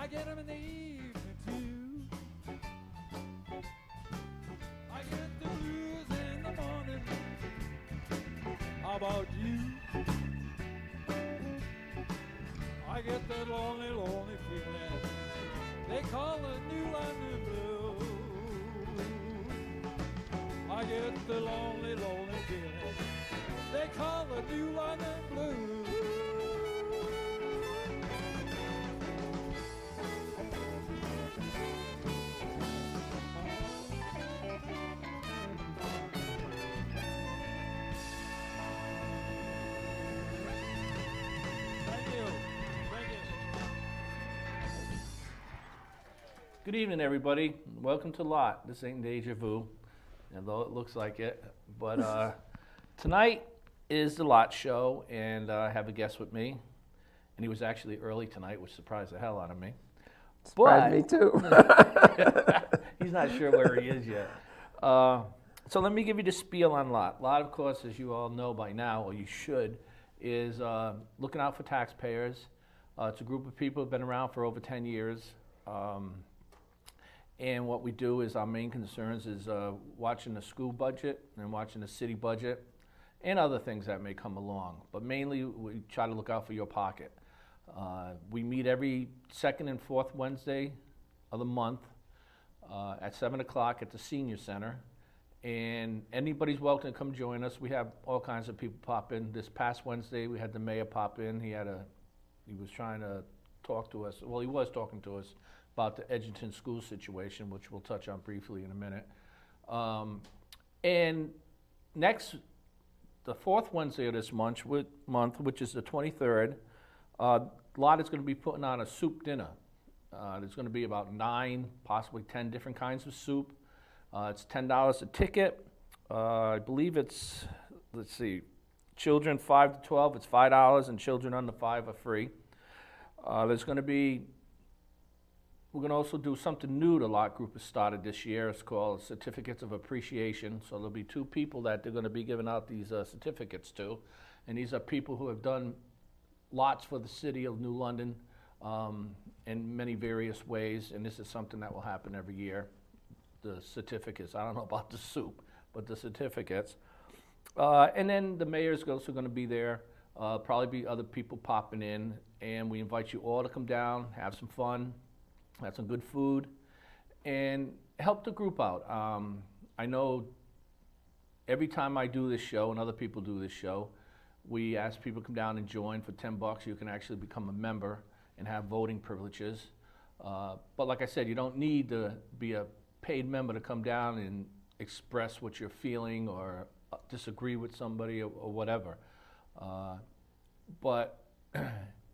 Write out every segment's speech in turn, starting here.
I get them in the evening too. I get the blues in the morning. How about you? I get that lonely, lonely feeling they call the New London Blues. I get the lonely, lonely feeling they call the New London Blues. Good evening, everybody. Welcome to LOT. This ain't deja vu, although it looks like it. But tonight is the LOT show, and I have a guest with me. And he was actually early tonight, which surprised the hell out of me. Surprised me too. He's not sure where he is yet. So let me give you the spiel on LOT. LOT, of course, as you all know by now, or you should, is looking out for taxpayers. It's a group of people who have been around for over 10 years. And what we do is our main concerns is watching the school budget and watching the city budget and other things that may come along. But mainly we try to look out for your pocket. We meet every second and fourth Wednesday of the month at 7 o'clock at the Senior Center. And anybody's welcome to come join us. We have all kinds of people pop in. This past Wednesday we had the mayor pop in. He was trying to talk to us. Well, he was talking to us about the Edgerton school situation, which we'll touch on briefly in a minute. And the fourth Wednesday of this month, which is the 23rd, LOT is going to be putting on a soup dinner. There's going to be about 9, possibly 10 different kinds of soup. It's $10 a ticket. I believe it's, let's see, children 5 to 12, it's $5, and children under 5 are free. We're going to also do something new the LOT group has started this year. It's called Certificates of Appreciation. So there'll be 2 people that they're going to be giving out these certificates to. And these are people who have done lots for the city of New London in many various ways. And this is something that will happen every year. The certificates, I don't know about the soup, but the certificates. And then the mayor's also going to be there. Probably be other people popping in. And we invite you all to come down, have some fun. Have some good food, and help the group out. I know every time I do this show, and other people do this show, we ask people to come down and join for $10. You can actually become a member and have voting privileges. But like I said, you don't need to be a paid member to come down and express what you're feeling or disagree with somebody or whatever. But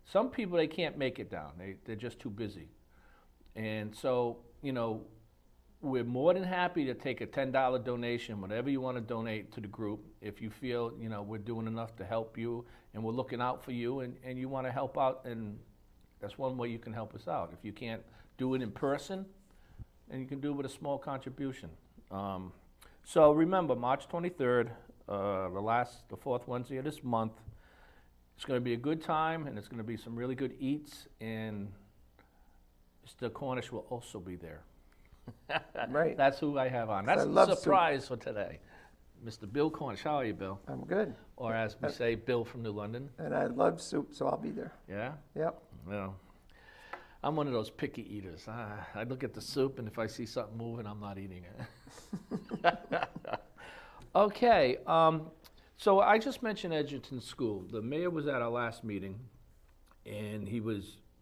some people, they can't make it down. They're just too busy. And so, we're more than happy to take a $10 donation, whatever you want to donate to the group. If you feel, we're doing enough to help you and we're looking out for you and you want to help out, and that's one way you can help us out. If you can't do it in person, then you can do it with a small contribution. So remember, March 23rd, the fourth Wednesday of this month, it's going to be a good time, and it's going to be some really good eats, and Mr. Cornish will also be there. Right. That's who I have on. That's the surprise for today. Mr. Bill Cornish. How are you, Bill? I'm good. Or as we say, Bill from New London. And I love soup, so I'll be there. Yeah? Yep. Well, I'm one of those picky eaters. I look at the soup, and if I see something moving, I'm not eating it. Okay. So I just mentioned Edgerton School. The mayor was at our last meeting, and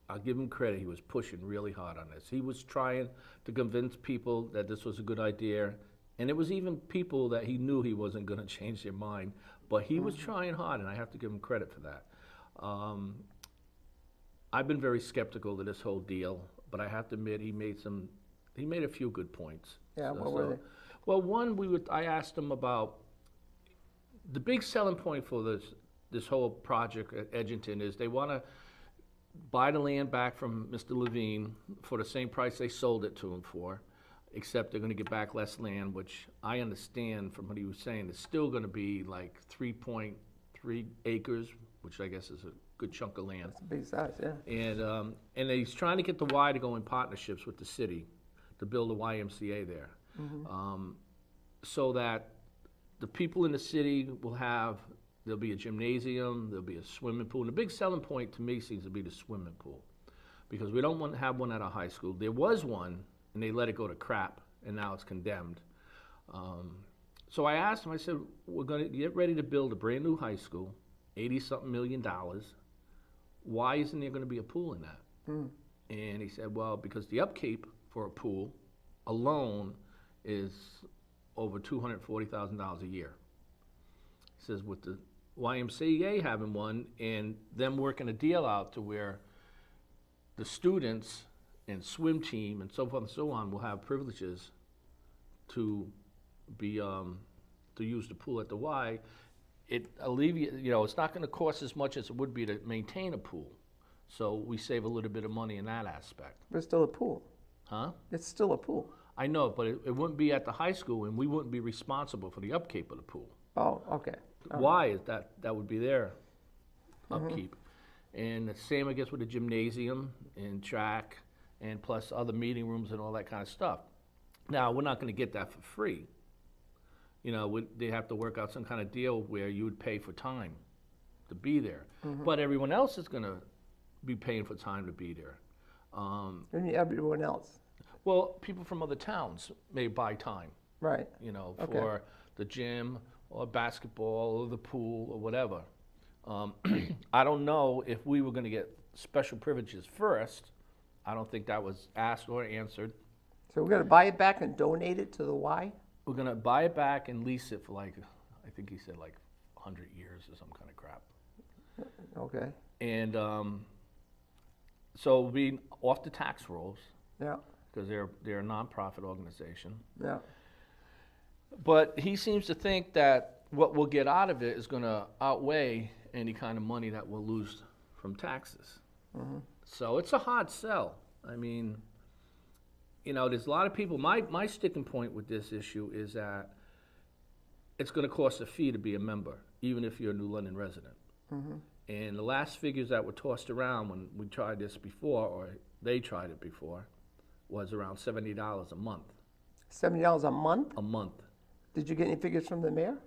I'll give him credit, he was pushing really hard on this. He was trying to convince people that this was a good idea, and it was even people that he knew he wasn't going to change their mind, but he was trying hard, and I have to give him credit for that. I've been very skeptical of this whole deal, but I have to admit he made a few good points. Yeah, what were they? Well, one, I asked him about the big selling point for this whole project at Edgerton is they want to buy the land back from Mr. Levine for the same price they sold it to him for, except they're going to get back less land, which I understand from what he was saying. It's still going to be like 3.3 acres, which I guess is a good chunk of land. It's a big size, yeah. And he's trying to get the Y to go in partnerships with the city to build a YMCA there. So that the people in the city will have, there'll be a gymnasium, there'll be a swimming pool. And the big selling point to me seems to be the swimming pool, because we don't want to have one at our high school. There was one, and they let it go to crap, and now it's condemned. So I asked him, I said, we're going to get ready to build a brand new high school, $80-something million. Why isn't there going to be a pool in that? And he said, well, because the upkeep for a pool alone is over $240,000 a year. He says with the YMCA having one and them working a deal out to where the students and swim team and so forth and so on will have privileges to be to use the pool at the Y, it alleviates, it's not going to cost as much as it would be to maintain a pool. So we save a little bit of money in that aspect. But it's still a pool. Huh? It's still a pool. I know, but it wouldn't be at the high school, and we wouldn't be responsible for the upkeep of the pool. Oh, okay. Why is that would be their upkeep. And the same, I guess, with the gymnasium and track and plus other meeting rooms and all that kind of stuff. Now, we're not going to get that for free. They have to work out some kind of deal where you would pay for time to be there. But everyone else is going to be paying for time to be there. And everyone else. Well, people from other towns may buy time. Right. For the gym or basketball or the pool or whatever. I don't know if we were going to get special privileges first. I don't think that was asked or answered. So we're going to buy it back and donate it to the Y? We're going to buy it back and lease it for I think he said 100 years or some kind of crap. Okay. And so we'll be off the tax rolls. Yeah. Because they're a nonprofit organization. Yeah. But he seems to think that what we'll get out of it is going to outweigh any kind of money that we'll lose from taxes. So it's a hard sell. I mean, there's a lot of people. My sticking point with this issue is that it's going to cost a fee to be a member, even if you're a New London resident. And the last figures that were tossed around when we tried this before, or they tried it before, was around $70 a month. $70 a month? A month. Did you get any figures from the mayor?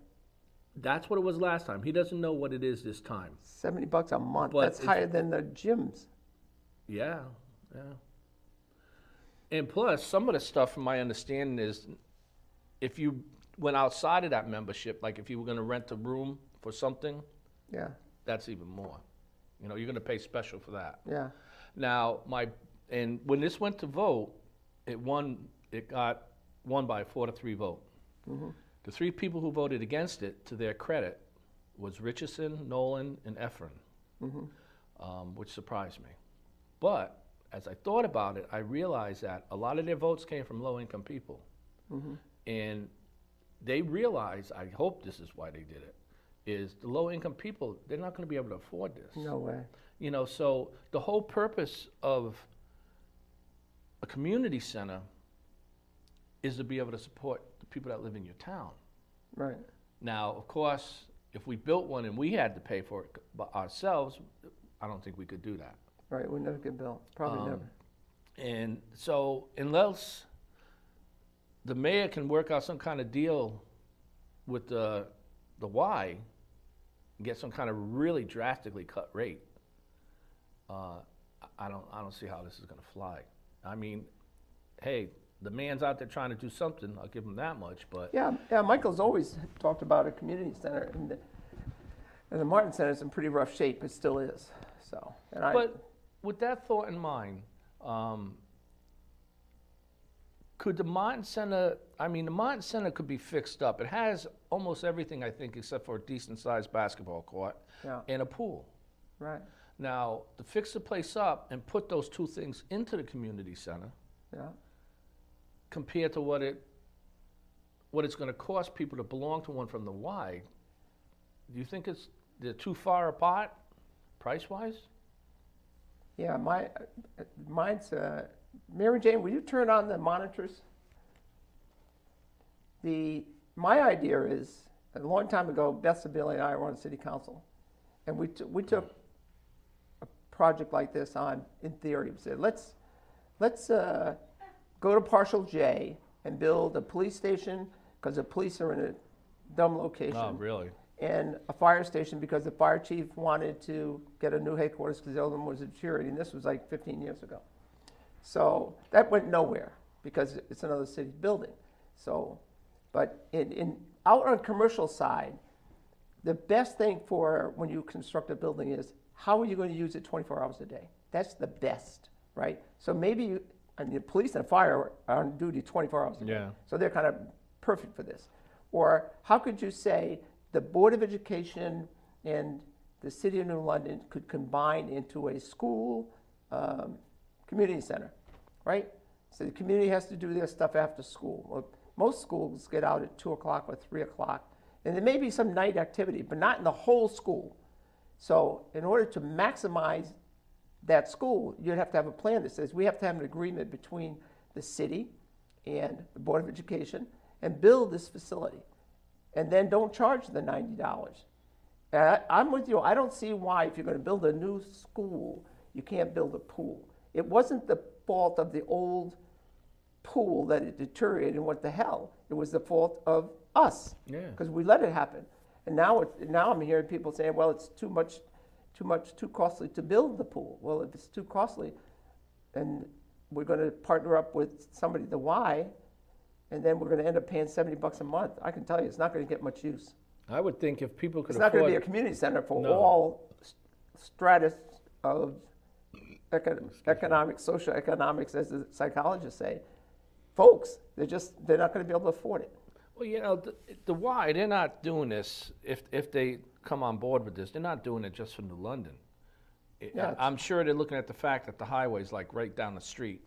That's what it was last time. He doesn't know what it is this time. $70 a month. But that's higher than the gyms. Yeah. And plus, some of the stuff, from my understanding, is if you went outside of that membership, like if you were going to rent a room for something, Yeah. that's even more. You're going to pay special for that. Yeah. Now, when this went to vote, it got won by a 4-3 vote. The three people who voted against it, to their credit, was Richardson, Nolan, and Efron, which surprised me. But as I thought about it, I realized that a lot of their votes came from low-income people. And they realized, I hope this is why they did it, is the low-income people, they're not going to be able to afford this. No way. So the whole purpose of a community center is to be able to support the people that live in your town. Right. Now, of course, if we built one and we had to pay for it ourselves, I don't think we could do that. Right, we'll never get built. Probably never. And so unless the mayor can work out some kind of deal with the Y, and get some kind of really drastically cut rate, I don't see how this is going to fly. I mean, hey, the man's out there trying to do something. I'll give him that much. But Yeah, Michael's always talked about a community center, and the Martin Center is in pretty rough shape. It still is. So, but with that thought in mind, could the Martin Center? I mean, the Martin Center could be fixed up. It has almost everything, I think, except for a decent-sized basketball court and a pool. Right. Now, to fix the place up and put those two things into the community center, compared to what it's going to cost people to belong to one from the Y, do you think they're too far apart, price-wise? Yeah, mine's. Mary Jane, will you turn on the monitors? My idea is, a long time ago, Beth Sabili and I were on city council, and we took project like this on, in theory, we said, let's go to partial J and build a police station, because the police are in a dumb location. Oh, really? And a fire station, because the fire chief wanted to get a new headquarters because the other one was a charity, and this was like 15 years ago. So that went nowhere because it's another city building. So, but out on the commercial side, the best thing for when you construct a building is how are you going to use it 24 hours a day? That's the best, right? So maybe the police and fire are on duty 24 hours a day. Yeah. So they're kind of perfect for this. Or how could you say the Board of Education and the City of New London could combine into a school community center, right? So the community has to do their stuff after school. Well, most schools get out at 2 o'clock or 3 o'clock. And there may be some night activity, but not in the whole school. So in order to maximize that school, you'd have to have a plan that says we have to have an agreement between the city and the Board of Education and build this facility. And then don't charge the $90. I'm with you. I don't see why, if you're going to build a new school, you can't build a pool. It wasn't the fault of the old pool that it deteriorated and what the hell. It was the fault of us, because we let it happen. And now I'm hearing people saying, well, it's too costly to build the pool. Well, if it's too costly, and we're going to partner up with somebody, the Y, and then we're going to end up paying $70 a month. I can tell you, it's not going to get much use. I would think if people could It's not going to be a community center for all stratus of economics, socioeconomics, as the psychologists say. Folks, they're not going to be able to afford it. Well, you know, the Y, they're not doing this, if they come on board with this, they're not doing it just for New London. Yeah, I'm sure they're looking at the fact that the highway's like right down the street,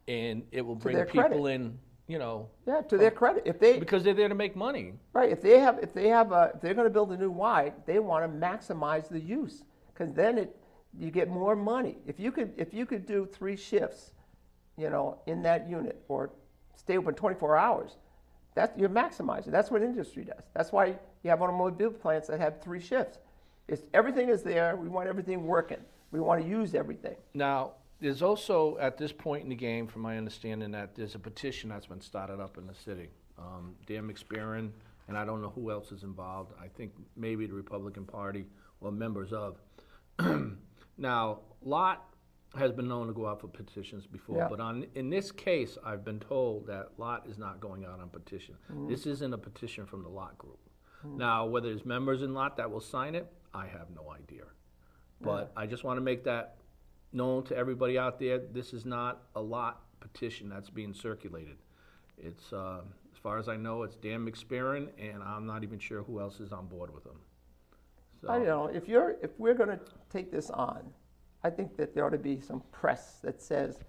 and it will bring their people credit. in, you know. Yeah, to their credit. Because they're there to make money. Right, if they're going to build a new Y, they want to maximize the use, because then you get more money. If you could do 3 shifts, you know, in that unit, or stay open 24 hours, you're maximizing. That's what industry does. That's why you have automobile plants that have 3 shifts. Everything is there. We want everything working. We want to use everything. Now, there's also, at this point in the game, from my understanding, that there's a petition that's been started up in the city. Dan McSpearin, and I don't know who else is involved. I think maybe the Republican Party or members of. Now, LOT has been known to go out for petitions before, but in this case, I've been told that LOT is not going out on petition. This isn't a petition from the LOT group. Now, whether there's members in LOT that will sign it, I have no idea. But I just want to make that known to everybody out there. This is not a LOT petition that's being circulated. It's, as far as I know, it's Dan McSpearin, and I'm not even sure who else is on board with him. So, I don't know, if we're going to take this on, I think that there ought to be some press that says,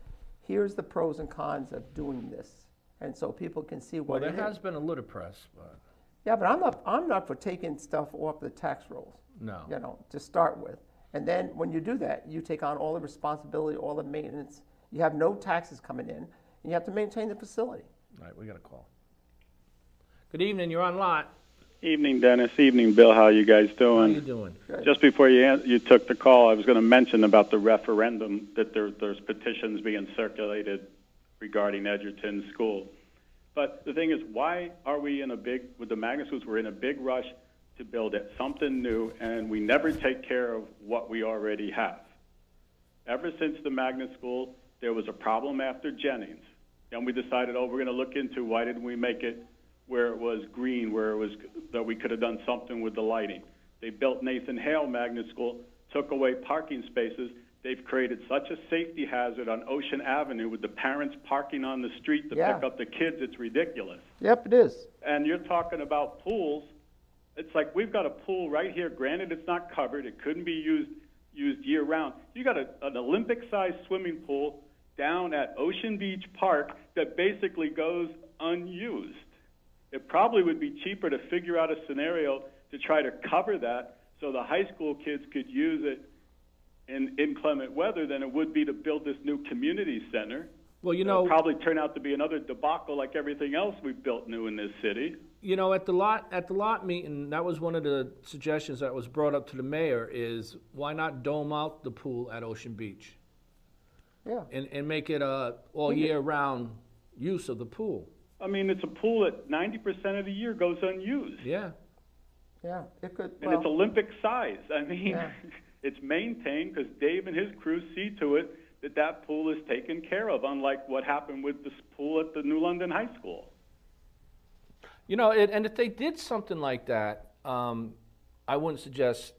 here's the pros and cons of doing this, and so people can see what well, it is. there has been a little press, but Yeah, but I'm not for taking stuff off the tax rolls. no. You know, to start with, and then when you do that, you take on all the responsibility, all the maintenance. You have no taxes coming in, and you have to maintain the facility. All right, we got a call. Good evening. You're on LOT. Evening, Dennis. Evening, Bill. How are you guys doing? How you doing? Good. Just before you took the call, I was going to mention about the referendum, that there's petitions being circulated regarding Edgerton School. But the thing is, why are we with the magnet schools, we're in a big rush to build something new, and we never take care of what we already have? Ever since the magnet school, there was a problem after Jennings. Then we decided, we're going to look into why didn't we make it where it was green, where it was that we could have done something with the lighting. They built Nathan Hale Magnet School, took away parking spaces. They've created such a safety hazard on Ocean Avenue with the parents parking on the street to pick up the kids. It's ridiculous. Yep, it is. And you're talking about pools. It's like we've got a pool right here. Granted, it's not covered. It couldn't be used year-round. You got an Olympic-sized swimming pool down at Ocean Beach Park that basically goes unused. It probably would be cheaper to figure out a scenario to try to cover that so the high school kids could use it in inclement weather than it would be to build this new community center. Well, It'll probably turn out to be another debacle like everything else we've built new in this city. You know, at the lot meeting, that was one of the suggestions that was brought up to the mayor is why not dome out the pool at Ocean Beach? Yeah. And make it a all year round use of the pool. I mean, it's a pool that 90% of the year goes unused. Yeah. Yeah, it could, And well, it's Olympic size. I mean, Yeah. it's maintained because Dave and his crew see to it that that pool is taken care of, unlike what happened with this pool at the New London High School. You know, and if they did something like that, I wouldn't suggest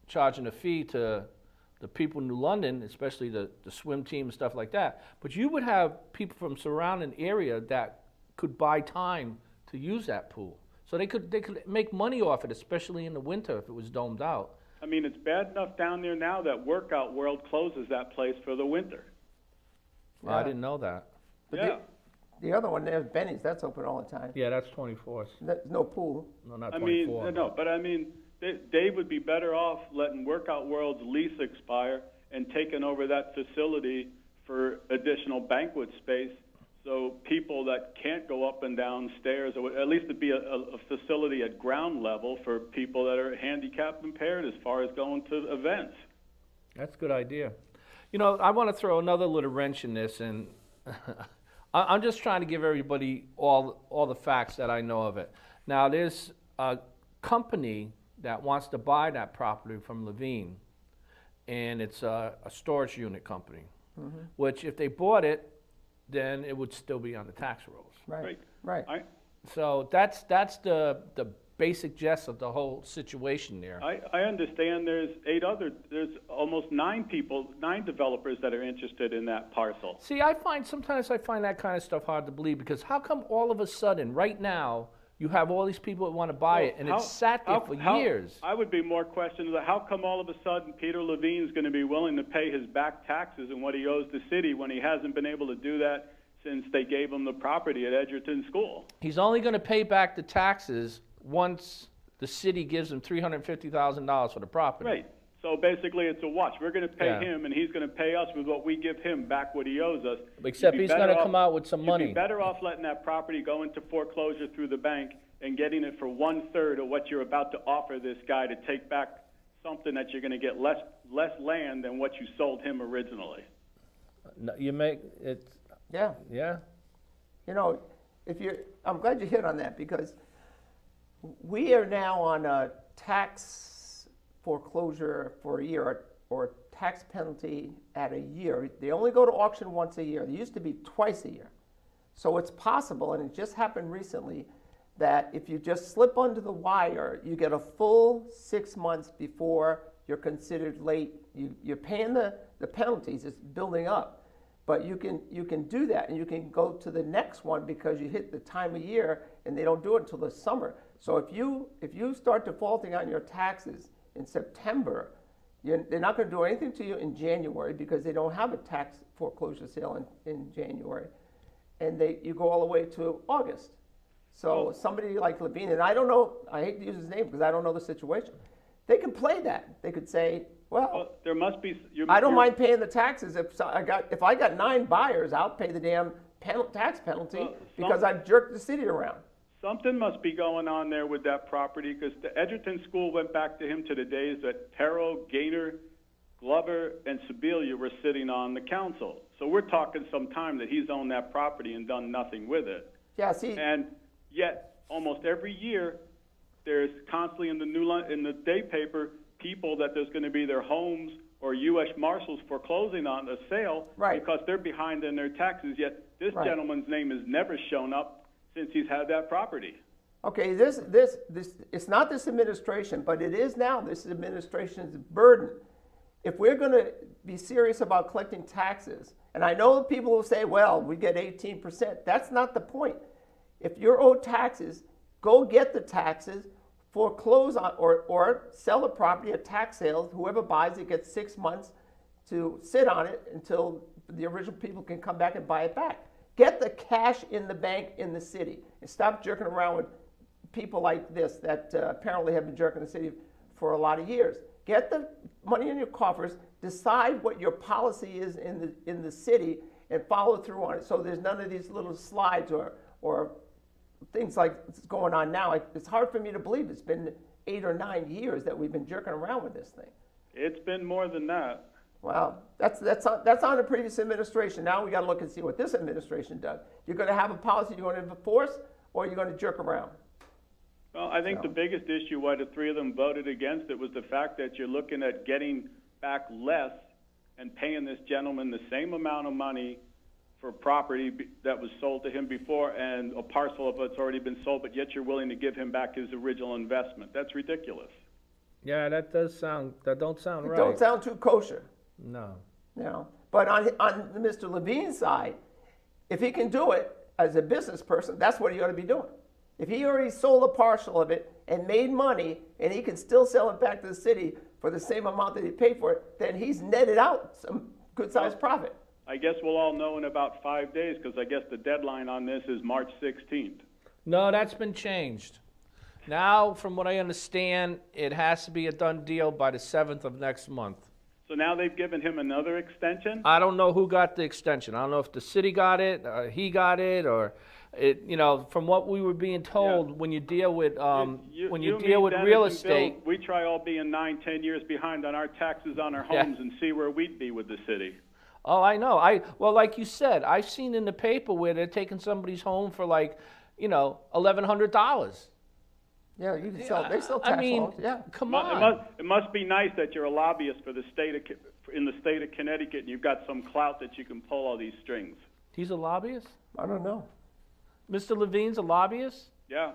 charging a fee to the people in New London, especially the swim team and stuff like that. But you would have people from surrounding area that could buy time to use that pool. So they could make money off it, especially in the winter if it was domed out. I mean, it's bad enough down there now that Workout World closes that place for the winter. Well, I didn't know that. But Yeah. the other one there's Benny's, that's open all the time. Yeah, that's 24th. There's no pool. No, not I 24. mean, no, but I mean, Dave would be better off letting Workout World's lease expire and taking over that facility for additional banquet space, so people that can't go up and down stairs, or at least it'd be a facility at ground level for people that are handicap impaired as far as going to events. That's a good idea. You know, I want to throw another little wrench in this, and I'm just trying to give everybody all the facts that I know of it. Now, there's a company that wants to buy that property from Levine, and it's a storage unit company, which if they bought it, then it would still be on the tax rolls. Right. So that's the basic gist of the whole situation there. I understand there's almost 9 developers that are interested in that parcel. See, sometimes I find that kind of stuff hard to believe, because how come all of a sudden, right now, you have all these people that want to buy it, and it's sat there for years? I would be more questioned how come all of a sudden Peter Levine's going to be willing to pay his back taxes and what he owes the city when he hasn't been able to do that since they gave him the property at Edgerton School? He's only going to pay back the taxes once the city gives him $350,000 for the property. Right. So basically it's a wash. We're going to pay Yeah. him, and he's going to pay us with what we give him back what he owes us. Except he's going to come out with some You'd money. be better off letting that property go into foreclosure through the bank and getting it for 1/3 of what you're about to offer this guy to take back something that you're going to get less land than what you sold him originally. No, you make it. Yeah. Yeah. You know, I'm glad you hit on that, because we are now on a tax foreclosure for a year, or tax penalty at a year. They only go to auction once a year. They used to be twice a year. So it's possible, and it just happened recently, that if you just slip under the wire, you get a full 6 months before you're considered late. You're paying the penalties, it's building up. But you can do that, and you can go to the next one because you hit the time of year, and they don't do it until the summer. So if you start defaulting on your taxes in September, they're not going to do anything to you in January, because they don't have a tax foreclosure sale in January, and you go all the way to August. So somebody like Levine, and I don't know, I hate to use his name because I don't know the situation, they can play that. They could say, well, there must be. I don't mind paying the taxes. If I got 9 buyers, I'll pay the damn tax penalty because I've jerked the city around. Something must be going on there with that property, because the Edgerton School went back to him to the days that Perro, Gaynor, Glover, and Sibilia were sitting on the council. So we're talking some time that he's owned that property and done nothing with it. Yeah, see. And yet, almost every year, there's constantly in the day paper people that there's going to be their homes or U.S. Marshals foreclosing on a sale because they're behind in their taxes. Yet this gentleman's name has never shown up since he's had that property. Okay, this it's not this administration, but it is now this administration's burden. If we're going to be serious about collecting taxes, and I know people will say, well, we get 18%. That's not the point. If you're owed taxes, go get the taxes, foreclose on or sell the property at tax sales. Whoever buys it gets 6 months to sit on it until the original people can come back and buy it back. Get the cash in the bank in the city, and stop jerking around with people like this that apparently have been jerking the city for a lot of years. Get the money in your coffers, decide what your policy is in the city, and follow through on it. So there's none of these little slides or things like it's going on now, it's hard for me to believe it's been 8 or 9 years that we've been jerking around with this thing. It's been more than that. Well, that's on the previous administration. Now we got to look and see what this administration does. You're going to have a policy you're going to enforce, or you're going to jerk around. Well, I think the biggest issue why the three of them voted against it was the fact that you're looking at getting back less and paying this gentleman the same amount of money for property that was sold to him before, and a parcel of it's already been sold, but yet you're willing to give him back his original investment. That's ridiculous. Yeah, that don't sound right. Don't sound too kosher. No. You know, but on Mr. Levine's side, if he can do it as a business person, that's what he ought to be doing. If he already sold a parcel of it and made money, and he can still sell it back to the city for the same amount that he paid for it, then he's netted out some good-sized profit. I guess we'll all know in about 5 days, because I guess the deadline on this is March 16th. No, that's been changed. Now, from what I understand, it has to be a done deal by the 7th of next month. So now they've given him another extension? I don't know who got the extension. I don't know if the city got it, he got it, or it. You know, from what we were being told, when you deal with when you deal with Dennis real and estate, Bill, we try all being 9-10 years behind on our taxes on our homes and see where we'd be with the city. Oh, I know. Well, like you said, I've seen in the paper where they're taking somebody's home for like, $1,100. Yeah, you can sell. They sell tax loans. Yeah, come on. It must be nice that you're a lobbyist for the in the state of Connecticut, and you've got some clout that you can pull all these strings. He's a lobbyist? I don't know. Mr. Levine's a lobbyist? Yeah.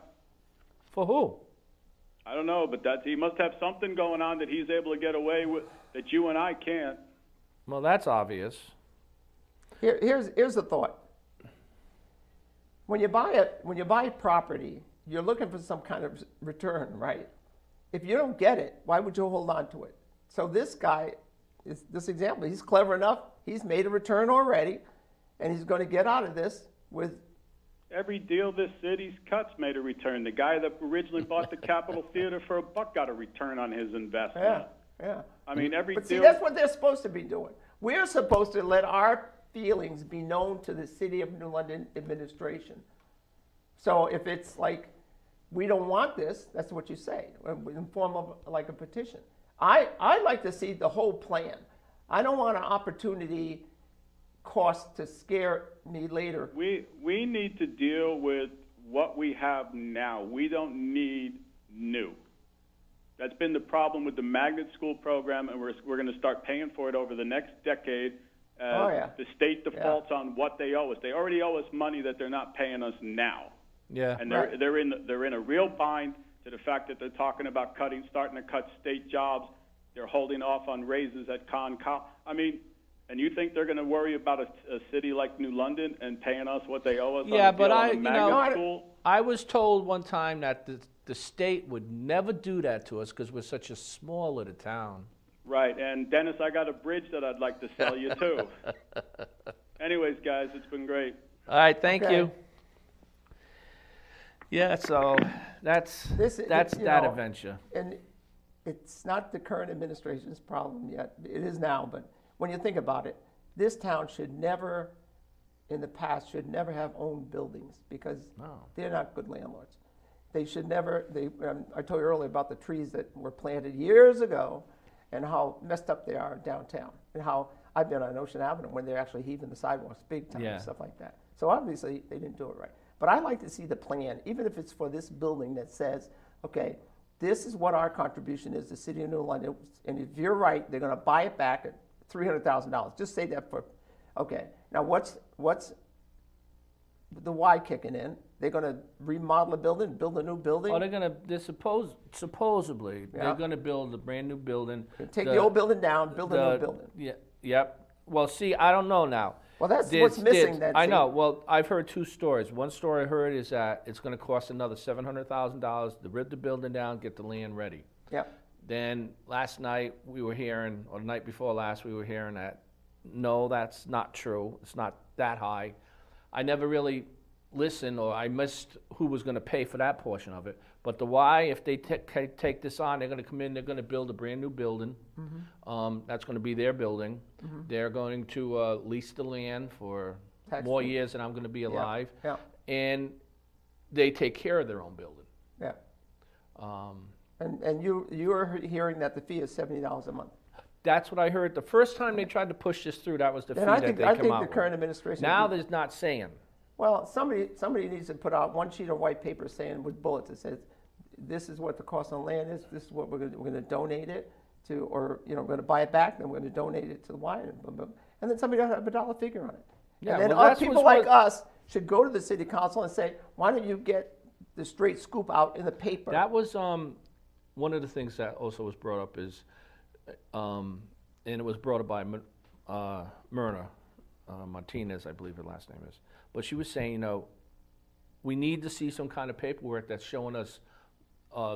For who? I don't know, but he must have something going on that he's able to get away with that you and I can't. Well, that's obvious. Here's the thought. When you buy property, you're looking for some kind of return, right? If you don't get it, why would you hold on to it? So this guy, this example, he's clever enough. He's made a return already, and he's going to get out of this with. Every deal this city's cuts made a return. The guy that originally bought the Capitol Theater for $1 got a return on his investment. Yeah. I mean, But see, that's what they're supposed to be doing. We're supposed to let our feelings be known to the City of New London administration. So if it's like, we don't want this, that's what you say, in form of like a petition. I'd like to see the whole plan. I don't want an opportunity cost to scare me later. We need to deal with what we have now. We don't need new. That's been the problem with the magnet school program, and we're going to start paying for it over the next decade as the state defaults on what they owe us. They already owe us money that they're not paying us now. Yeah. And they're in a real bind to the fact that they're talking about starting to cut state jobs. They're holding off on raises at Con-Col. I mean, and you think they're going to worry about a city like New London and paying us what they owe us? Yeah, on but magnet school? I was told one time that the state would never do that to us because we're such a small little town. Right, and Dennis, I got a bridge that I'd like to sell you too. Anyways, guys, it's been great. All right, thank you. Yeah, so that's that adventure. And it's not the current administration's problem yet. It is now, but when you think about it, this town should never, in the past, should never have owned buildings because they're not good landlords. They should never, I told you earlier about the trees that were planted years ago and how messed up they are downtown and how I've been on Ocean Avenue when they're actually heaving the sidewalks big time and stuff like that. So obviously they didn't do it right. But I like to see the plan, even if it's for this building that says, okay, this is what our contribution is to the City of New London, and if you're right, they're going to buy it back at $300,000. Just say that for, okay. Now what's the Y kicking in? They're going to remodel a building, build a new building? Supposedly, they're going to build a brand new building. Take the old building down, build a new building. Yeah, yep. Well, see, I don't know now. Well, that's what's missing. I know. Well, I've heard two stories. One story I heard is that it's going to cost another $700,000 to rip the building down, get the land ready. Yep. Then last night we were hearing, or the night before last, we were hearing that, no, that's not true. It's not that high. I never really listened, or I missed who was going to pay for that portion of it. But the Y, if they take this on, they're going to come in, they're going to build a brand new building. That's going to be their building. They're going to lease the land for more years than I'm going to be alive. Yeah. And they take care of their own building. Yeah. Um, And you are hearing that the fee is $70 a month. That's what I heard. The first time they tried to push this through, that was the fee And I that think they I come think out the with. current administration. Now there's not saying. Well, somebody needs to put out one sheet of white paper saying with bullets that says, this is what the cost on land is. This is what we're going to donate it to, or we're going to buy it back, then we're going to donate it to the Y, and then somebody ought to have a dollar figure on it. Yeah, and then well, that's people like us should go to the city council and say, why don't you get the straight scoop out in the paper? That was one of the things that also was brought up is, and it was brought up by Myrna Martinez, I believe her last name is. But she was saying, we need to see some kind of paperwork that's showing us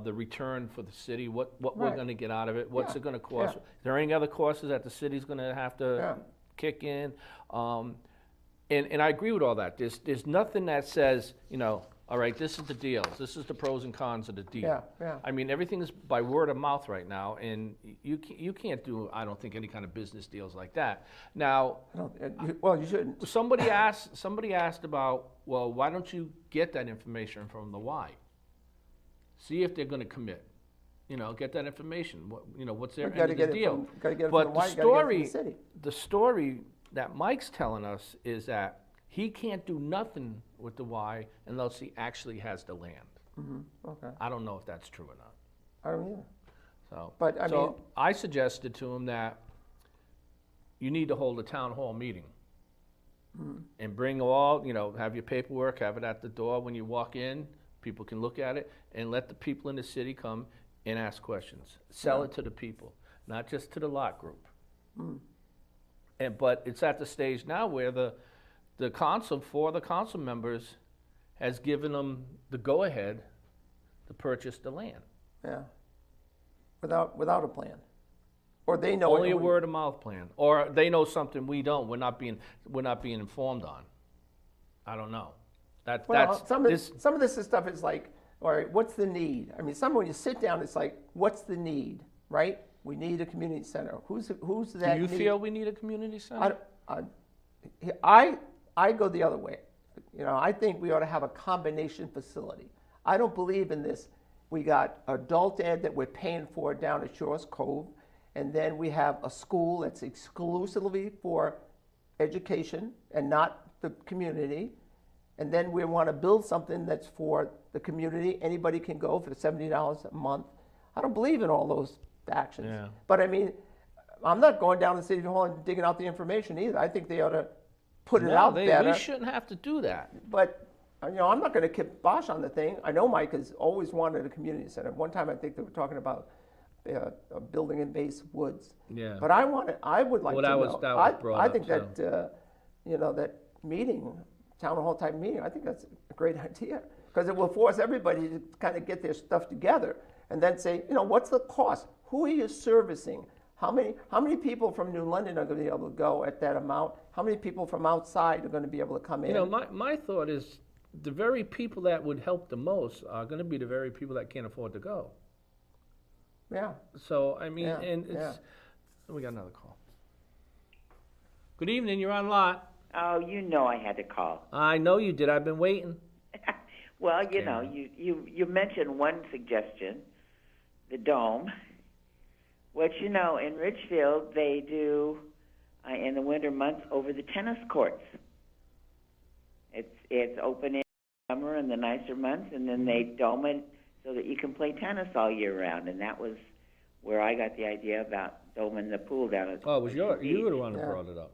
the return for the city, what we're Right. going to get out of it, what's Yeah, it going to cost. yeah. Is there any other costs that the city's going to have to kick in? And I agree with all that. There's nothing that says, all right, this is the deal. This is the pros and cons of the deal. Yeah, yeah. I mean, everything is by word of mouth right now, and you can't do, I don't think, any kind of business deals like that. Now, You shouldn't. somebody asked about, well, why don't you get that information from the Y? See if they're going to commit. Get that information. What's their end of the deal? Gotta get it But from the Y, the gotta get it from the story, city. the story that Mike's telling us is that he can't do nothing with the Y unless he actually has the land. Okay. I don't know if that's true or not. I don't either. So, But, I mean- I suggested to him that you need to hold a town hall meeting and bring all, have your paperwork, have it at the door when you walk in. People can look at it and let the people in the city come and ask questions. Sell it to the people, not just to the lot group. But it's at the stage now where the council, for the council members, has given them the go-ahead to purchase the land. Yeah. Without a plan. Or they know. Only a word-of-mouth plan, or they know something we don't. We're not being informed on. I don't know. Some of this stuff is like, all right, what's the need? I mean, when you sit down, it's like, what's the need, right? We need a community center. Who's that? Do you need? feel we need a community center? I go the other way. I think we ought to have a combination facility. I don't believe in this. We got adult ed that we're paying for down at Shores Cove, and then we have a school that's exclusively for education and not the community. And then we want to build something that's for the community. Anybody can go for $70 a month. I don't believe in all those actions. Yeah. But I mean, I'm not going down to the city hall and digging out the information either. I think they ought to put it out better. We shouldn't have to do that. But I'm not going to kibosh on the thing. I know Mike has always wanted a community center. One time I think they were talking about a building in Base Woods. Yeah. But I would like to know. That was brought I up, think so. that meeting, town hall type meeting, I think that's a great idea, because it will force everybody to kind of get their stuff together and then say, what's the cost? Who are you servicing? How many people from New London are going to be able to go at that amount? How many people from outside are going to be able to come in? My thought is the very people that would help the most are going to be the very people that can't afford to go. Yeah. So, I mean, we got another call. Good evening, you're on lot. Oh, I had to call. I know you did, I've been waiting. Well, you mentioned one suggestion, the dome, which, in Ridgefield, they do in the winter months over the tennis courts. It's open in summer and the nicer months, and then they dome it so that you can play tennis all year round. And that was where I got the idea about doming the pool down at Oh, you were the one who brought it up.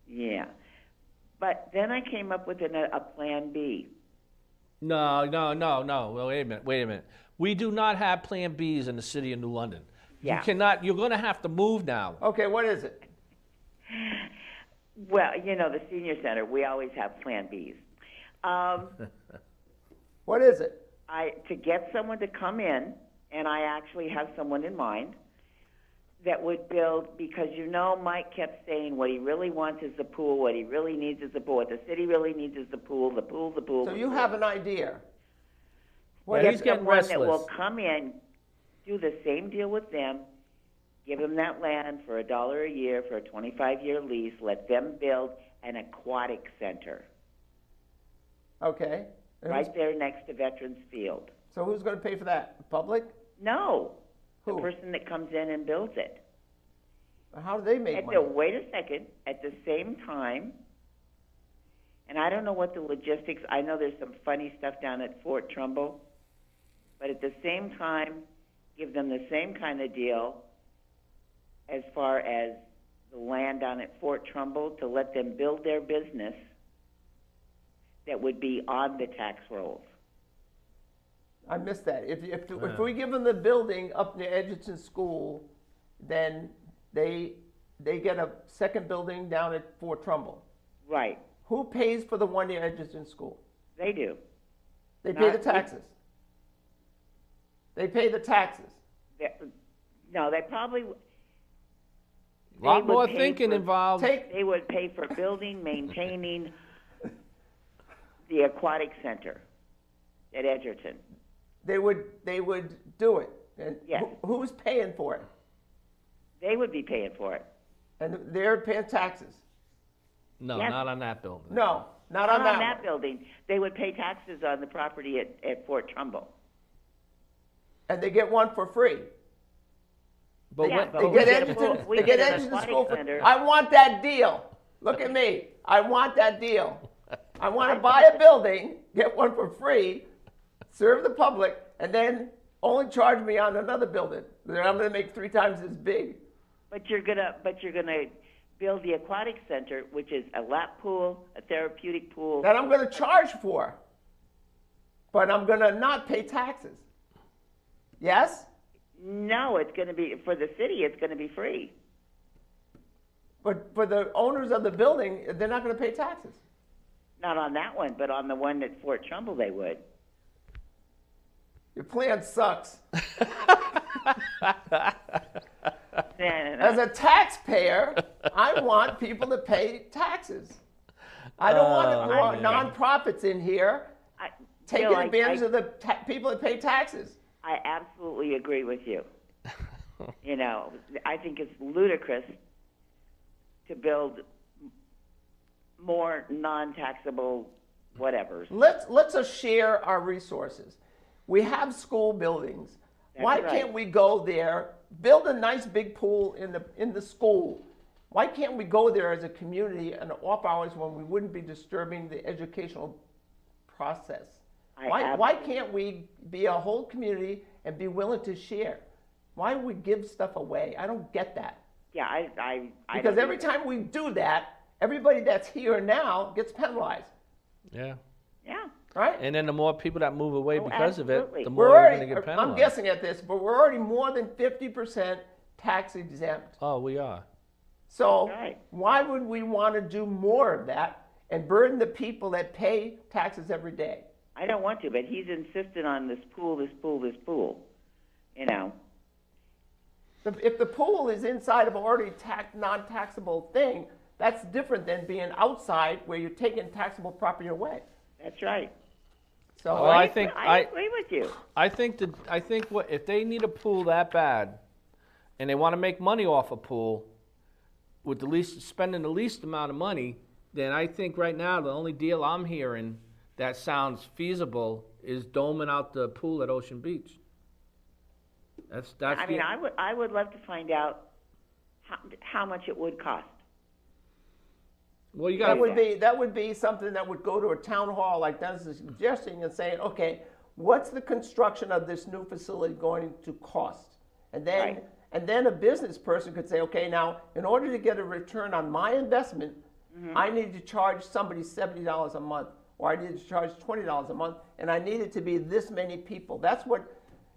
Yeah. But then I came up with a plan B. No. Well, wait a minute. We do not have Plan Bs in the city of New London. Yeah. You cannot, you're going to have to move now. Okay, what is it? Well, the senior center, we always have Plan Bs. What is it? To get someone to come in, and I actually have someone in mind, that would build, because Mike kept saying what he really wants is the pool, what he really needs is the pool, what the city really needs is the pool. So you have an idea. Well, he's getting someone restless. that will come in, do the same deal with them, give them that land for $1 a year for a 25-year lease, let them build an aquatic center. Okay. right there next to Veterans Field. So who's going to pay for that? The public? No, Who? the person that comes in and builds it. How do they make money? Wait a second. At the same time, and I don't know what the logistics. I know there's some funny stuff down at Fort Trumbull, but at the same time, give them the same kind of deal as far as the land down at Fort Trumbull to let them build their business that would be on the tax rolls. I missed that. If we give them the building up near Edgerton School, then they get a second building down at Fort Trumbull. Right. Who pays for the one near Edgerton School? They do. They pay the taxes. They pay the taxes. No, they probably. A lot more thinking involved. They would pay for building, maintaining the aquatic center at Edgerton. They would do it. And Yes. who's paying for it? They would be paying for it. And they're paying taxes. No, Yes. not on that building. No, not Not on that one. building. They would pay taxes on the property at Fort Trumbull. And they get one for free. But Yeah, what, but They we get get a Edgerton. full- we They get get an Edgerton aquatic School. center. I want that deal. Look at me. I want that deal. I want to buy a building, get one for free, serve the public, and then only charge me on another building. Then I'm going to make 3 times as big. But you're gonna build the aquatic center, which is a lap pool, a therapeutic pool. That I'm going to charge for. But I'm going to not pay taxes. Yes? No, it's going to be for the city. It's going to be free. But for the owners of the building, they're not going to pay taxes. Not on that one, but on the one at Fort Trumbull, they would. Your plan sucks. And As a taxpayer, I want people to pay taxes. I don't want nonprofits in here taking Bill, advantage of the people that pay taxes. I absolutely agree with you. You know, I think it's ludicrous to build more non-taxable whatevers. Let's share our resources. We have school buildings. Why right. can't we go there, build a nice big pool in the school? Why can't we go there as a community in off hours when we wouldn't be disturbing the educational process? Why can't we be a whole community and be willing to share? Why would we give stuff away? I don't get that. Yeah, I Because don't every either. time we do that, everybody that's here now gets penalized, yeah. Yeah. right? And then the more people that move away because of absolutely. it, the We're more you're already, going to get penalized. I'm guessing at this, but we're already more than 50% tax exempt. Oh, we are. So Right. why would we want to do more of that and burden the people that pay taxes every day? I don't want to, but he's insistent on this pool. You know. If the pool is inside of an already non-taxable thing, that's different than being outside where you're taking taxable property away. That's right. So Well, I think I agree with you. I think what if they need a pool that bad, and they want to make money off a pool, with spending the least amount of money, then I think right now the only deal I'm hearing that sounds feasible is doming out the pool at Ocean Beach. That's. I mean, I would love to find out how much it would cost. Well, you got that would be something that would go to a town hall like Dennis is suggesting and saying, okay, what's the construction of this new facility going to cost? And then Right. and then a business person could say, okay, now in order to get a return on my investment, I need to charge somebody $70 a month, or I need to charge $20 a month, and I need it to be this many people. That's what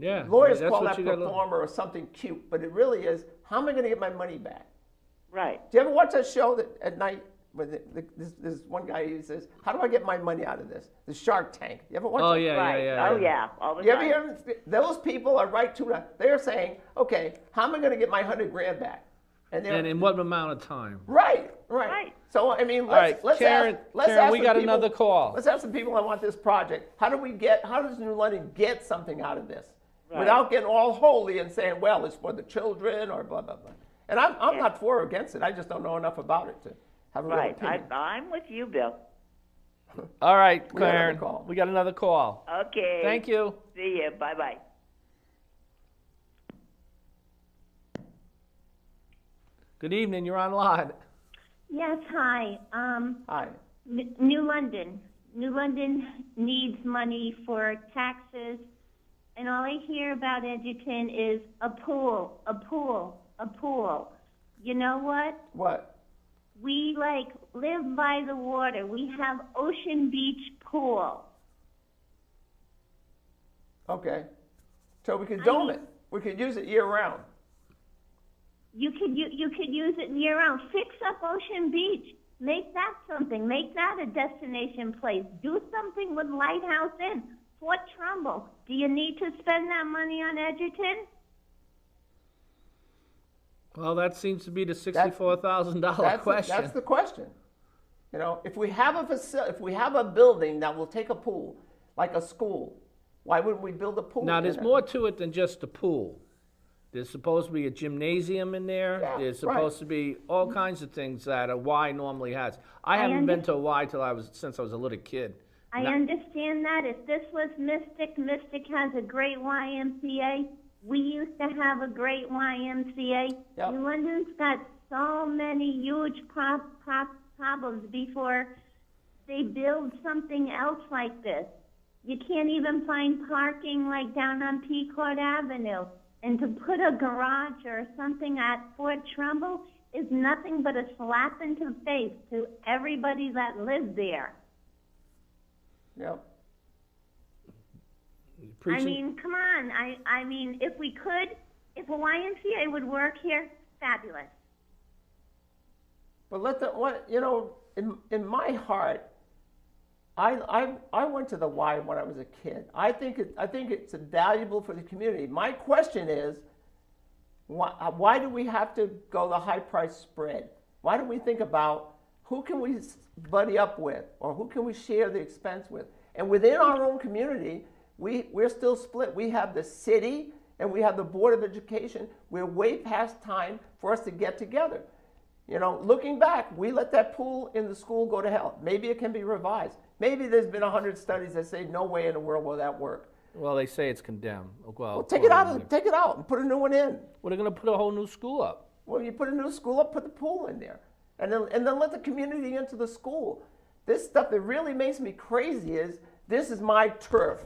lawyers that's call what that you gotta look- performer or something cute, but it really is, how am I going to get my money back? Right. Do you ever watch that show that at night where this one guy who says, how do I get my money out of this? The Shark Tank. You ever watch Oh that? yeah, Right. yeah. Oh yeah. All the You time. ever hear them? Those people are right to that. They're saying, okay, how am I going to get my $100,000 back? And they're And in what amount of time? right. Right. So I mean, right, Karen, Karen, we some got people- another call. Let's have some people that want this project. How does New London get something out of this Right. without getting all holy and saying, well, it's for the children or blah blah blah. And I'm not for or against it. I just don't know enough about it to have a real Right. opinion. I'm with you, Bill. All right, We got another Karen, call. we got another call. Okay. Thank you. See you. Bye-bye. Good evening, you're on LOT. Yes, hi. Hi. New London. New London needs money for taxes, and all I hear about Edgerton is a pool, a pool, a pool. You know what? What? We live by the water. We have Ocean Beach pool. Okay. So we could dome it. We could use it year round. You could use it year round. Fix up Ocean Beach. Make that something. Make that a destination place. Do something with Lighthouse Inn. Fort Trumbull. Do you need to spend that money on Edgerton? Well, that seems to be the $64,000 question. That's the question. You know, if we have a building that will take a pool, like a school, why wouldn't we build a pool? Now, in there's it? more to it than just the pool. There's supposed to be a gymnasium in there. Yeah, There's supposed to be all kinds of things that a Y normally has. I haven't been to a Y since I was a little kid. I understand that. If this was Mystic has a great YMCA. We used to have a great YMCA. Yep. New London's got so many huge problems before they build something else like this. You can't even find parking like down on Peacourt Avenue. And to put a garage or something at Fort Trumbull is nothing but a slap into the face to everybody that lives there. Yep. I mean, come on. I mean, if a YMCA would work here, fabulous. But in my heart, I went to the Y when I was a kid. I think it's valuable for the community. My question is, why do we have to go the high price spread? Why don't we think about who can we buddy up with, or who can we share the expense with? And within our own community, we're still split. We have the city and we have the Board of Education. We're way past time for us to get together. You know, looking back, we let that pool in the school go to hell. Maybe it can be revised. Maybe there's been 100 studies that say no way in the world will that work. Well, they say it's condemned. Well, take it out and put a new one in. Well, they're going to put a whole new school up. Well, you put a new school up, put the pool in there, and then let the community into the school. This stuff that really makes me crazy is, this is my turf.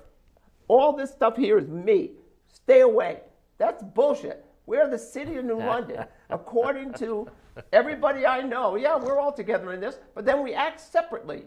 All this stuff here is me. Stay away. That's bullshit. We're the city of New London, according to everybody I know. Yeah, we're all together in this, but then we act separately.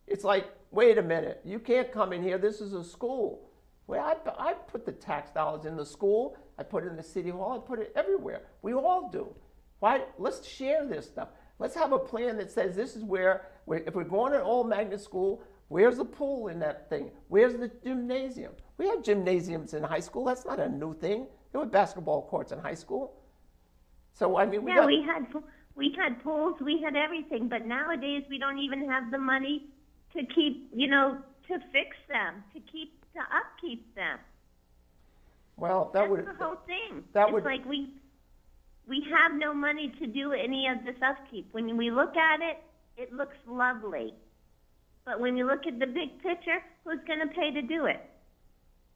It's like, wait a minute, you can't come in here. This is a school. Well, I put the tax dollars in the school. I put it in the city hall. I put it everywhere. We all do. Why? Let's share this stuff. Let's have a plan that says this is where if we're going to an all magnet school, where's the pool in that thing? Where's the gymnasium? We have gymnasiums in high school. That's not a new thing. There were basketball courts in high school. So, I mean, we had pools, we had everything, but nowadays we don't even have the money to keep, to fix them, to upkeep them. Well, That's the whole thing. Like we have no money to do any of this upkeep. When we look at it, it looks lovely. But when you look at the big picture, who's going to pay to do it?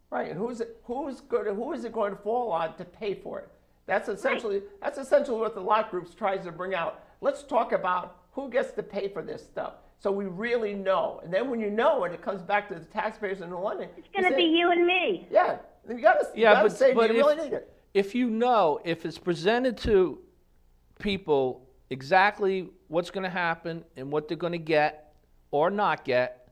Right, and who is it going to fall on to pay for it? That's essentially what the LOT groups tries to bring out. Let's talk about who gets to pay for this stuff, so we really know. And then when you know it, it comes back to the taxpayers in New London. It's going to be you and me. Yeah, you got to say, do you really need it? If you know, if it's presented to people exactly what's going to happen and what they're going to get or not get,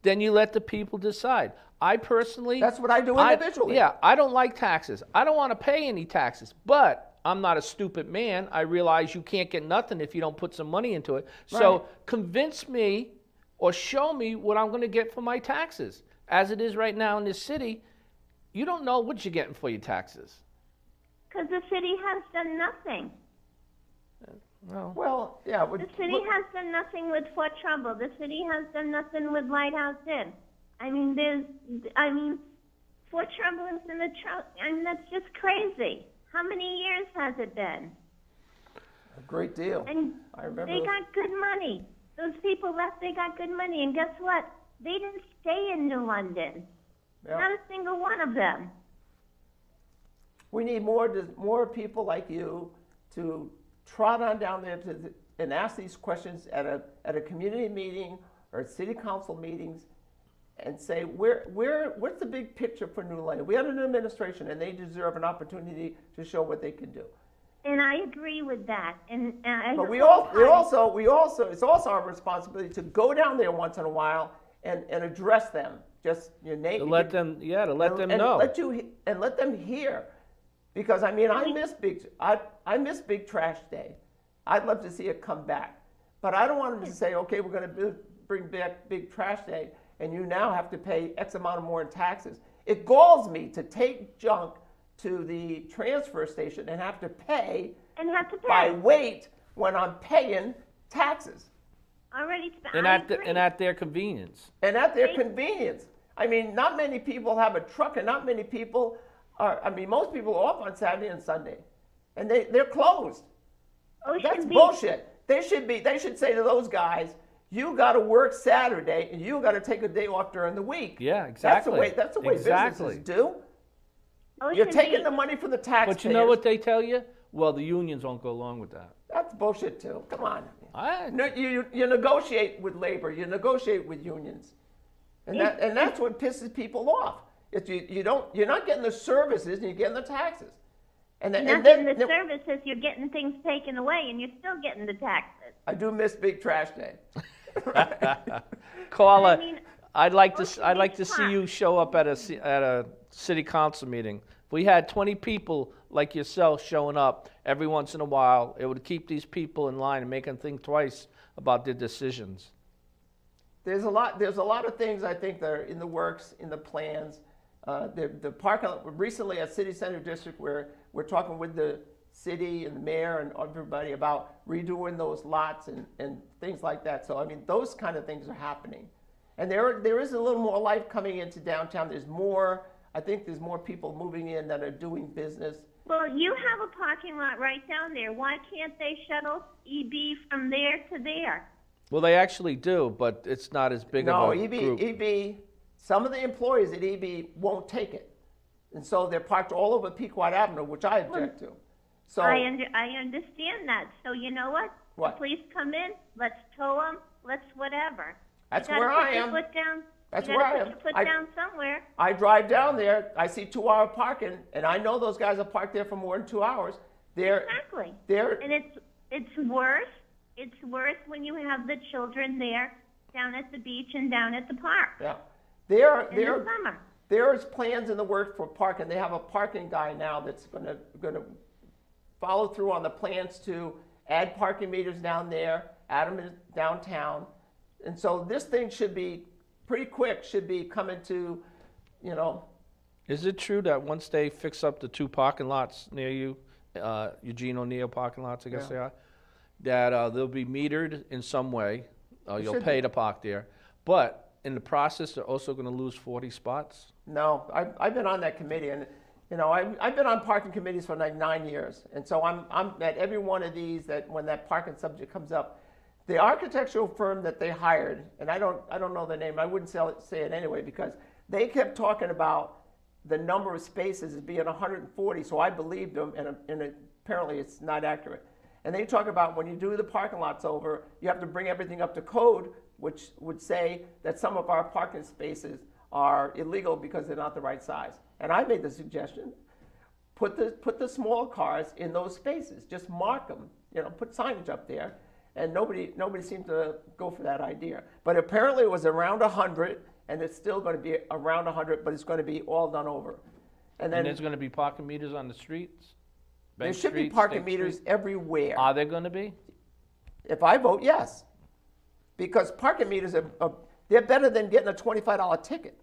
then you let the people decide. I personally... That's what I do individually. I don't like taxes. I don't want to pay any taxes, but I'm not a stupid man. I realize you can't get nothing if you don't put some money into it. Right. So convince me or show me what I'm going to get for my taxes. As it is right now in this city, you don't know what you're getting for your taxes. Because the city has done nothing. Well, yeah. The city has done nothing with Fort Trumbull. The city has done nothing with Lighthouse Inn. Fort Trumbull is in the that's just crazy. How many years has it been? A great deal. And I remember they got good money. Those people people left, they got good money. And guess what? They didn't stay in New London. Yeah. Not a single one of them. We need more people like you to trot on down there and ask these questions at a community meeting or at city council meetings and say, what's the big picture for New London? We have a new administration and they deserve an opportunity to show what they can do. And I agree with that. But we also, it's also our responsibility to go down there once in a while and address them. Just your name. To let them know. Let them hear. Because I mean, I miss Big Trash Day. I'd love to see it come back, but I don't want them to say, okay, we're going to bring back Big Trash Day, and you now have to pay X amount more in taxes. It galls me to take junk to the transfer station and have to pay by weight when I'm paying taxes. And at their convenience. And at their convenience. I mean, not many people have a truck, and not many people most people are off on Saturday and Sunday, and they're closed. That's bullshit. They should say to those guys, you got to work Saturday and you got to take a day off during the week. Yeah, exactly. That's the way businesses do. You're taking the money from the taxpayers. But you know what they tell you? Well, the unions won't go along with that. That's bullshit too. Come on. You negotiate with labor. You negotiate with unions, and that's what pisses people off. You're not getting the services, and you're getting the taxes. You're not getting the services, you're getting things taken away, and you're still getting the taxes. I do miss Big Trash Day. Carla, I'd like to see you show up at a city council meeting. If we had 20 people like yourself showing up every once in a while, it would keep these people in line and make them think twice about their decisions. There's a lot of things I think that are in the works, in the plans. The parking lot, recently at City Center District, where we're talking with the city and the mayor and everybody about redoing those lots and things like that. So I mean, those kind of things are happening, and there is a little more life coming into downtown. I think there's more people moving in that are doing business. Well, you have a parking lot right down there. Why can't they shuttle EB from there to there? Well, they actually do, but it's not as big of a group. EB. Some of the employees at EB won't take it, and so they're parked all over Pequot Avenue, which I object to. So I understand that. So you know what? What? The police come in. Let's tow them. Let's whatever. That's where I am. That's where I am. Put your foot down somewhere. I drive down there. I see 2-hour parking, and I know those guys are parked there for more than 2 hours. Exactly. And it's worse. It's worse when you have the children there down at the beach and down at the park. Yeah. In the summer. There's plans in the works for parking. They have a parking guy now that's going to follow through on the plans to add parking meters down there, add them in downtown, and so this thing should be pretty quick. Should be coming to, Is it true that once they fix up the 2 parking lots near you, Eugene O'Neill parking lots, I guess they are, that they'll be metered in some way? You'll pay to park there, but in the process, they're also going to lose 40 spots? No, I've been on that committee, and I've been on parking committees for like 9 years, and so I'm at every one of these that when that parking subject comes up, the architectural firm that they hired, and I don't know the name, I wouldn't say it anyway because they kept talking about the number of spaces as being 140, so I believed them, and apparently it's not accurate. And they talk about when you do the parking lots over, you have to bring everything up to code, which would say that some of our parking spaces are illegal because they're not the right size. And I made the suggestion, put the small cars in those spaces, just mark them, put signage up there, and nobody seemed to go for that idea. But apparently it was around 100, and it's still going to be around 100, but it's going to be all done over. And then there's going to be parking meters on the streets? There should be parking meters everywhere. Are there going to be? If I vote, yes. Because parking meters they're better than getting a $25 ticket,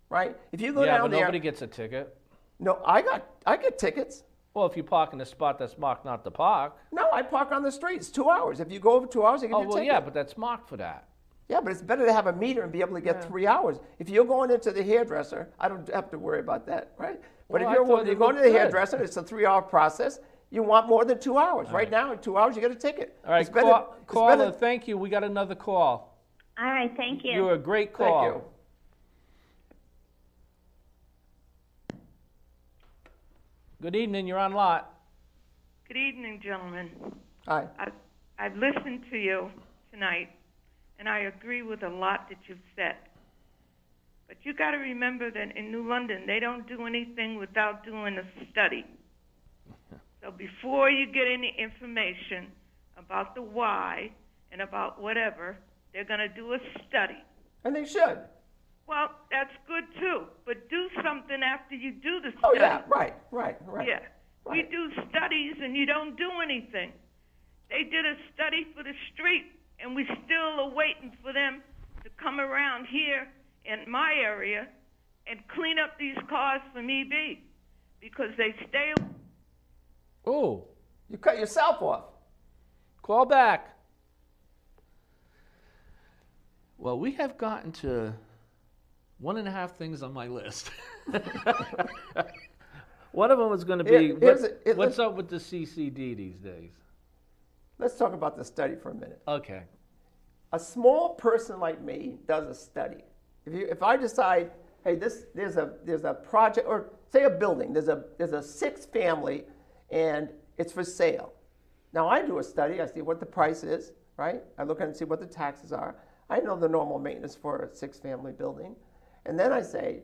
right? If you go down there, nobody gets a ticket. No, I get tickets. Well, if you park in a spot that's marked not to park. No, I park on the street. It's 2 hours. If you go over 2 hours, you get your ticket. Yeah, but that's marked for that. Yeah, but it's better to have a meter and be able to get 3 hours. If you're going into the hairdresser, I don't have to worry about that, right? But if you're going to the hairdresser, it's a 3-hour process. You want more than 2 hours. Right now, in 2 hours, you get a ticket. All right, Carla, thank you. We got another call. All right, thank you. You're a great Thank call. you. Good evening, you're on LOT. Good evening, gentlemen. Hi. I've listened to you tonight, and I agree with a lot that you've said. But you got to remember that in New London, they don't do anything without doing a study. So before you get any information about the why and about whatever, they're going to do a study. And they should. Well, that's good too, but do something after you do the study. Oh, yeah, right. Yeah. We Right. do studies and you don't do anything. They did a study for the street, and we still are waiting for them to come around here in my area and clean up these cars from EB because they stay. Oh, You cut yourself off. call back. Well, we have gotten to 1.5 things on my list. One of them was going to be, what's up with the CCD these days? Let's talk about the study for a minute. Okay. A small person like me does a study. If I decide, hey, there's a project, or say a building, there's a 6-family, and it's for sale. Now I do a study. I see what the price is, right? I look at it and see what the taxes are. I know the normal maintenance for a 6-family building, and then I say,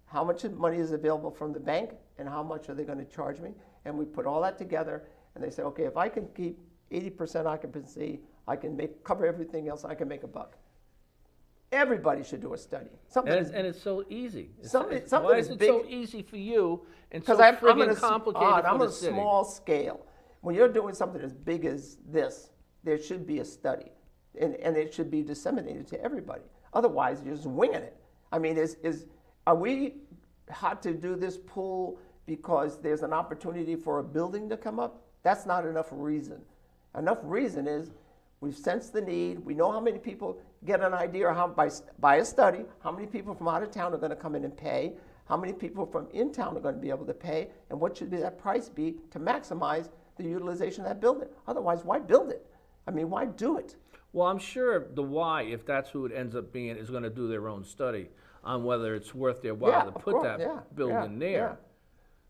how much money is available from the bank, and how much are they going to charge me? And we put all that together, and they say, okay, if I can keep 80% occupancy, I can cover everything else, I can make $1. Everybody should do a study. And it's so easy. Something Why is is it big- so easy for you and so Because I'm friggin' on complicated for I'm the on a city? small scale. When you're doing something as big as this, there should be a study, and it should be disseminated to everybody. Otherwise, you're just winging it. I mean, are we hot to do this pool because there's an opportunity for a building to come up? That's not enough reason. Enough reason is we've sensed the need. We know how many people get an idea how by a study, how many people from out of town are going to come in and pay, how many people from in town are going to be able to pay, and what should that price be to maximize the utilization of that building. Otherwise, why build it? I mean, why do it? Well, I'm sure the why, if that's who it ends up being, is going to do their own study on whether it's worth their while to of put course, that building there. Yeah.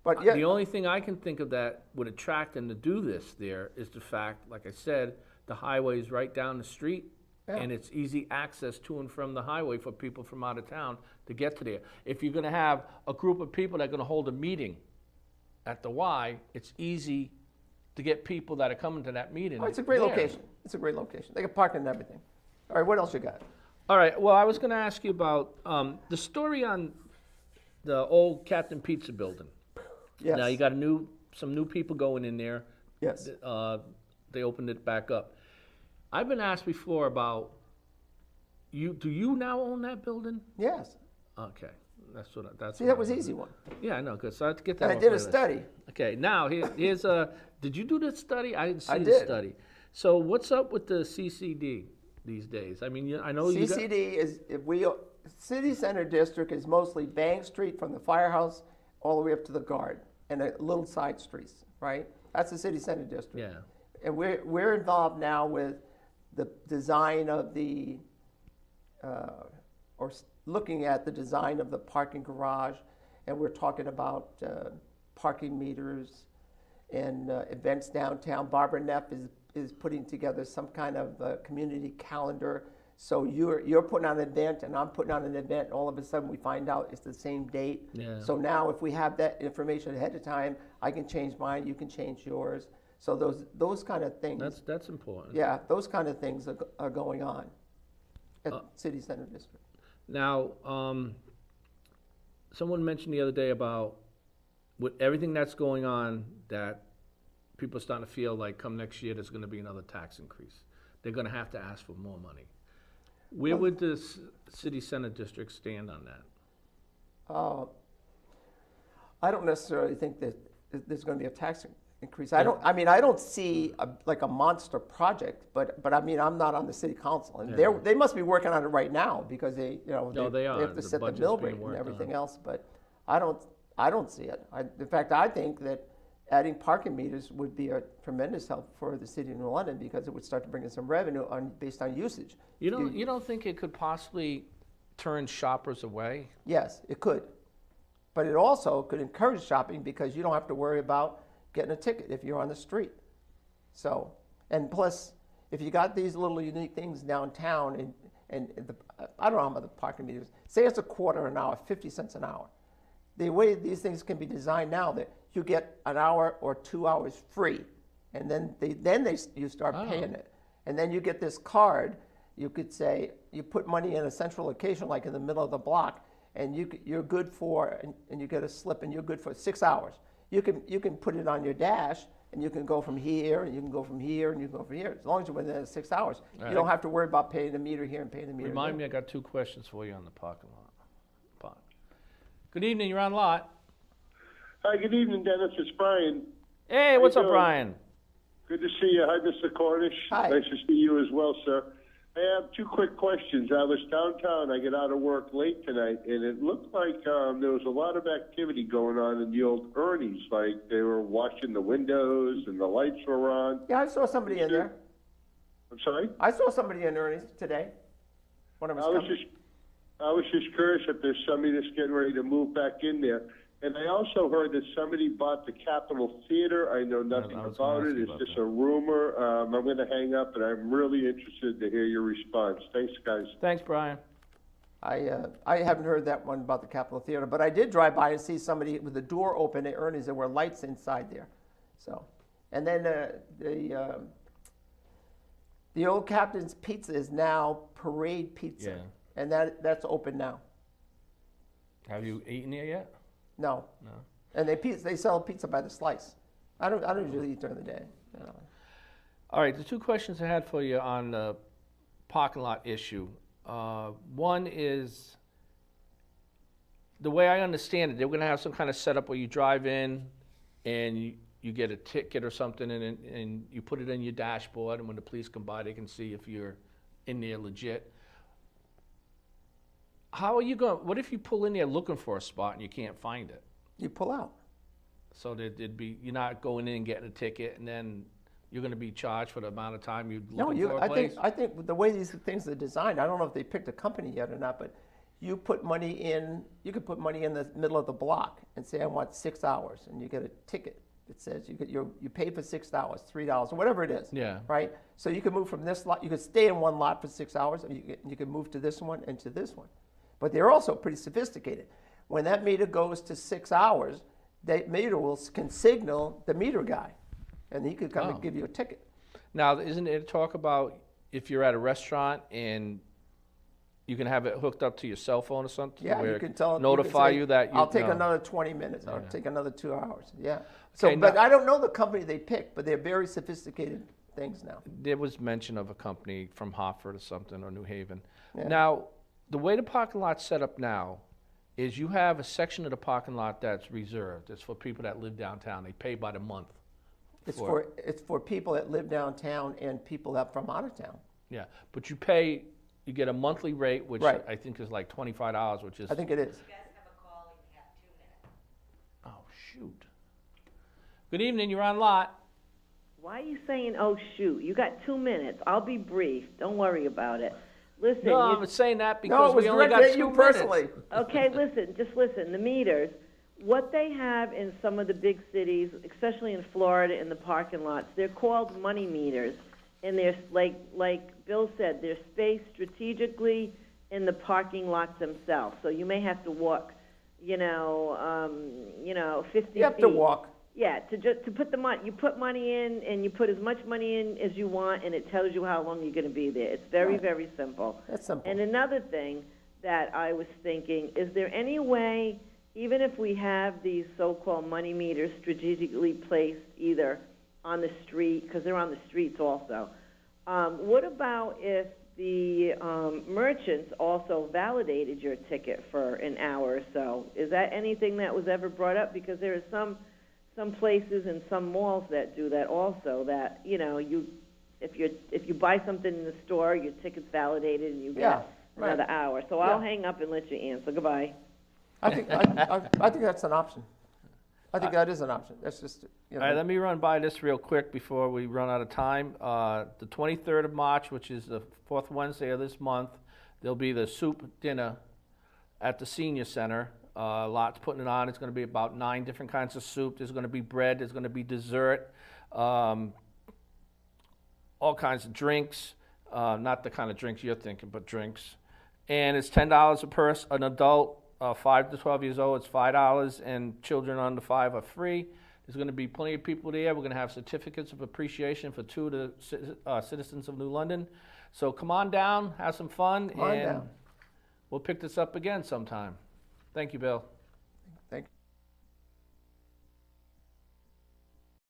But The only thing I can think of that would attract them to do this there is the fact, like I said, the highway is right down the street, and it's easy access to and from the highway for people from out of town to get to there. If you're going to have a group of people that are going to hold a meeting at the Y, it's easy to get people that are coming to that meeting. Oh, it's a great there. location. It's a great location. They can park and everything. All right, what else you got? All right. Well, I was going to ask you about the story on the old Captain Pizza building. Yes. Now you got some new people going in there. Yes. They opened it back up. I've been asked before about you. Do you now own that building? Yes. Okay, that's. See, that was an easy one. Yeah, I know. Good. So I have to get that. And I off did my a list. study. Okay. Now here's a. Did you do the study? I didn't see I the did. study. So what's up with the CCD these days? I mean, I know CCD is City Center District is mostly Bank Street from the firehouse all the way up to the Guard and the little side streets, right? That's the City Center District. Yeah. And we're involved now with the design of looking at the design of the parking garage, and we're talking about parking meters and events downtown. Barbara Neff is putting together some kind of community calendar. So you're putting on an event and I'm putting on an event, and all of a sudden we find out it's the same date. Yeah. So now if we have that information ahead of time, I can change mine, you can change yours. So those kind of things. That's important. Yeah, those kind of things are going on at City Center District. Now, someone mentioned the other day about with everything that's going on, that people are starting to feel like come next year there's going to be another tax increase. They're going to have to ask for more money. Where would the City Center District stand on that? I don't necessarily think that there's going to be a tax increase. I don't see like a monster project, but I mean, I'm not on the city council, and they must be working on it right now because they are. they have to The set the budget's mill being rate and worked everything on. else. But I don't see it. In fact, I think that adding parking meters would be a tremendous help for the city of New London because it would start to bring in some revenue based on usage. You don't think it could possibly turn shoppers away? Yes, it could. But it also could encourage shopping because you don't have to worry about getting a ticket if you're on the street. So, and plus, if you got these little unique things downtown, I don't know how much the parking meters, say it's $0.25 an hour, 50 cents an hour. The way these things can be designed now, that you get an hour or 2 hours free, and then you start paying it. And then you get this card, you could say, you put money in a central location, like in the middle of the block, and you're good for, and you get a slip, and you're good for 6 hours. You can put it on your dash, and you can go from here, and you can go from here, and you can go from here. As long as you're within 6 hours, you don't have to worry about paying the meter here and paying the meter Remind there. me, I got 2 questions for you on the parking lot. Good evening, you're on lot. Hi, good evening, Dennis. It's Brian. Hey, what's up, Brian? Good to see you. Hi, Mr. Cornish. Hi. Nice to see you as well, sir. I have 2 quick questions. I was downtown. I got out of work late tonight, and it looked like there was a lot of activity going on in the old Ernie's. Like they were washing the windows and the lights were on. Yeah, I saw somebody in there. I'm sorry? I saw somebody in Ernie's today. When I was just curious if there's somebody that's getting ready to move back in there. And I also heard that somebody bought the Capitol Theater. I know nothing about it. It's just a rumor. I'm going to hang up, and I'm really interested to hear your response. Thanks, guys. Thanks, Brian. I haven't heard that one about the Capitol Theater, but I did drive by and see somebody with the door open at Ernie's. There were lights inside there. So, and then the old Captain's Pizza is now Parade Pizza, and that's open now. Have you eaten there yet? No. And they sell pizza by the slice. I don't usually eat during the day. All right, the 2 questions I had for you on the parking lot issue. One is, the way I understand it, they're going to have some kind of setup where you drive in and you get a ticket or something, and you put it in your dashboard, and when the police come by, they can see if you're in there legit. How are you going? What if you pull in there looking for a spot and you can't find it? You pull out. So you're not going in and getting a ticket, and then you're going to be charged for the amount of time you're looking for a place? I think the way these things are designed, I don't know if they picked a company yet or not, but you put money in. You could put money in the middle of the block and say, I want 6 hours, and you get a ticket that says you pay for 6 hours, $3, or whatever it is. Yeah. Right. So you can move from this lot. You could stay in one lot for 6 hours, and you can move to this one and to this one. But they're also pretty sophisticated. When that meter goes to 6 hours, that meter can signal the meter guy, and he could come and give you a ticket. Now, isn't there talk about if you're at a restaurant and you can have it hooked up to your cell phone or something? Yeah, where you can tell. Notify you you that I'll take another 20 minutes. I'll take another 2 hours. Yeah. So, Okay, but now- I don't know the company they picked, but they're very sophisticated things now. There was mention of a company from Hartford or something, or New Haven. Yeah. Now, the way the parking lot's set up now is you have a section of the parking lot that's reserved. It's for people that live downtown. They pay by the month. It's for people that live downtown and people that from out of town. Yeah, but you get a monthly rate, which Right. I think is like $25, which is... I think it is. Oh, shoot. Good evening, you're on lot. Why are you saying, oh, shoot? You got 2 minutes. I'll be brief. Don't worry about it. Listen. No, I'm saying that No, because it was we only got directed 2 at you minutes. personally. Okay, just listen. The meters, what they have in some of the big cities, especially in Florida in the parking lots, they're called money meters. And they're, like Bill said, they're spaced strategically in the parking lots themselves. So you may have to walk, 50 feet. You have to walk. Yeah, to put the money, you put money in, and you put as much money in as you want, and it tells you how long you're going to be there. It's very, very simple. That's simple. And another thing that I was thinking, is there any way, even if we have these so-called money meters strategically placed either on the street, because they're on the streets also, what about if the merchants also validated your ticket for an hour or so? Is that anything that was ever brought up? Because there are some places and some malls that do that also, that, if you buy something in the store, your ticket's validated and you get another hour. So I'll hang up and let you answer. Goodbye. I think that's an option. I think that is an option. That's just, All right, let me run by this real quick before we run out of time. The 23rd of March, which is the fourth Wednesday of this month, there'll be the soup dinner at the senior center. LOT's putting it on. It's going to be about 9 different kinds of soup. There's going to be bread. There's going to be dessert. All kinds of drinks. Not the kind of drinks you're thinking, but drinks. And it's $10 a person. An adult, 5 to 12 years old, it's $5, and children under 5 are free. There's going to be plenty of people there. We're going to have certificates of appreciation for 2 of the citizens of New London. So come on down, have some fun, Come on and down. we'll pick this up again sometime. Thank you, Bill.